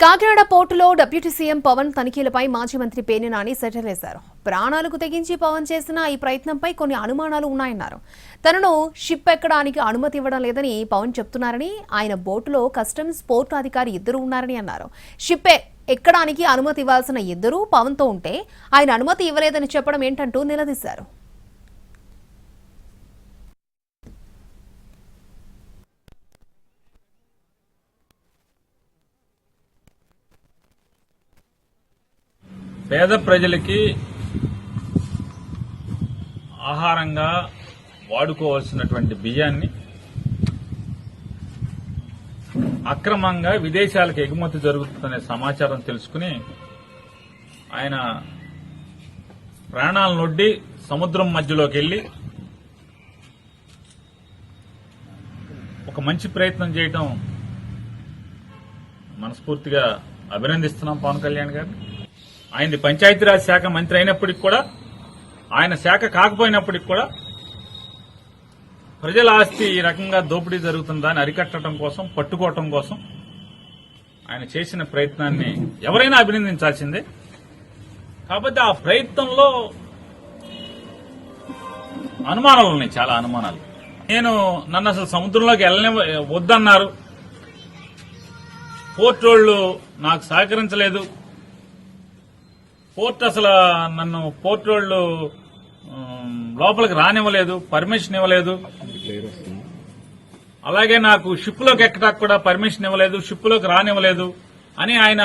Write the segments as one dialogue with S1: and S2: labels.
S1: కాకినాడ పోర్టులో deputy CM Pawan తనిఖీలపై మాజీ మంత్రి పేర్ని నాని సెటర్ వేశారు. ప్రాణాలకు తెగించి పవన్ చేసిన ఈ ప్రయత్నంపై కొన్ని అనుమానాలు ఉన్నాయన్నారు. తనను షిప్ ఎక్కడానికి అనుమతి ఇవ్వడం లేదని పవన్ చెప్తున్నారని, ఆయన బోటులో కస్టమ్స్ పోర్టు అధికారి ఇద్దరు ఉన్నారని అన్నారు. షిప్ ఎక్కడానికి అనుమతి ఇవ్వాల్సిన ఇద్దరు పవన్తో ఉంటే ఆయన అనుమతి ఇవ్వలేదని చెప్పడం ఏంటంటూ నిలదీశారు.
S2: పేద ప్రజలకి ఆహారంగా వాడుకోవాల్సినటువంటి బియ్యాన్ని అక్రమంగా విదేశాలకు ఎగుమతి జరుగుతుందనే సమాచారం తెలుసుకుని ఆయన ప్రాణాలనొడ్డి సముద్రం మధ్యలోకి వెళ్లి ఒక మంచి ప్రయత్నం చేయడం మనస్ఫూర్తిగా అభినందిస్తున్నాం పవన్ కళ్యాణ్ గారిని. ఆయనది పంచాయతీరాజ్ శాఖ మంత్రి అయినప్పటికీ కూడా, ఆయన శాఖ కాకపోయినప్పటికీ కూడా ప్రజల ఆస్తి ఈ రకంగా దోపిడీ జరుగుతుందని అరికట్టడం కోసం, పట్టుకోవటం కోసం ఆయన చేసిన ప్రయత్నాన్ని ఎవరైనా అభినందించాల్సిందే. కాబట్టి ఆ ప్రయత్నంలో అనుమానాలు ఉన్నాయి, చాలా అనుమానాలు. నన్ను అసలు సముద్రంలోకి వద్దన్నారు, పోర్టు వాళ్ళు నాకు సహకరించలేదు, పోర్టు అసలు నన్ను పోర్టు వాళ్ళు లోపలికి రానివ్వలేదు, పర్మిషన్ ఇవ్వలేదు, అలాగే నాకు షిప్లోకి ఎక్కడానికి కూడా పర్మిషన్ ఇవ్వలేదు, షిప్లోకి రానివ్వలేదు అని ఆయన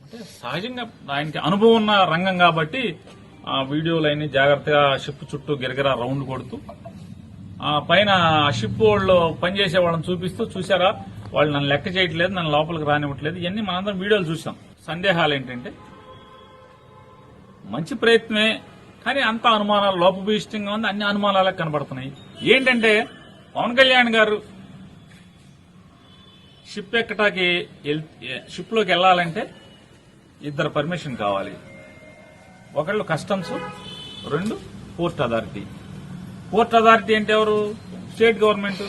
S2: అంటే సహజంగా ఆయనకి అనుభవం ఉన్న రంగం కాబట్టి ఆ వీడియోలన్నీ జాగ్రత్తగా షిప్ చుట్టూ గిరగిరా రౌండ్ కొడుతూ పైన షిప్ వాళ్ళు పనిచేసే వాళ్ళని చూపిస్తూ, చూసారా వాళ్ళు నన్ను లెక్క చేయట్లేదు, నన్ను లోపలికి రానివ్వట్లేదు, ఇవన్నీ మనందరం వీడియోలు చూసాం. సందేహాలు ఏంటంటే మంచి ప్రయత్నమే, కానీ అంత అనుమానాలు లోపభూయిష్టంగా ఉంది, అన్ని అనుమానాలే కనబడుతున్నాయి. ఏంటంటే పవన్ కళ్యాణ్ గారు షిప్ ఎక్కటాకి షిప్లోకి వెళ్లాలంటే ఇద్దరు పర్మిషన్ కావాలి. ఒకళ్ళు కస్టమ్స్, రెండు పోర్ట్ అథారిటీ. పోర్ట్ అథారిటీ అంటే ఎవరు? State government.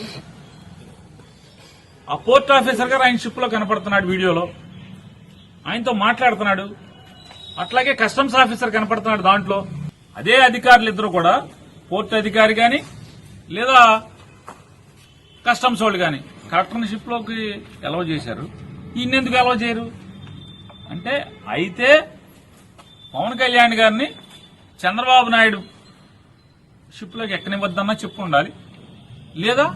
S2: ఆ పోర్ట్ ఆఫీసర్ గారు ఆయన షిప్ లో కనపడుతున్నాడు, వీడియోలో ఆయనతో మాట్లాడుతున్నాడు. అట్లాగే కస్టమ్స్ ఆఫీసర్ కనపడుతున్నాడు దాంట్లో. అదే అధికారులు ఇద్దరు కూడా, పోర్ట్ అధికారి గాని లేదా కస్టమ్స్ వాళ్ళు గాని కలెక్టర్ని షిప్ లోకి అలౌ చేశారు, ఈయనెందుకు అలౌ చేయరు అంటే, అయితే పవన్ కళ్యాణ్ గారిని చంద్రబాబు నాయుడు షిప్ లోకి ఎక్కనివ్వద్దన్నా చెప్పు ఉండాలి, లేదా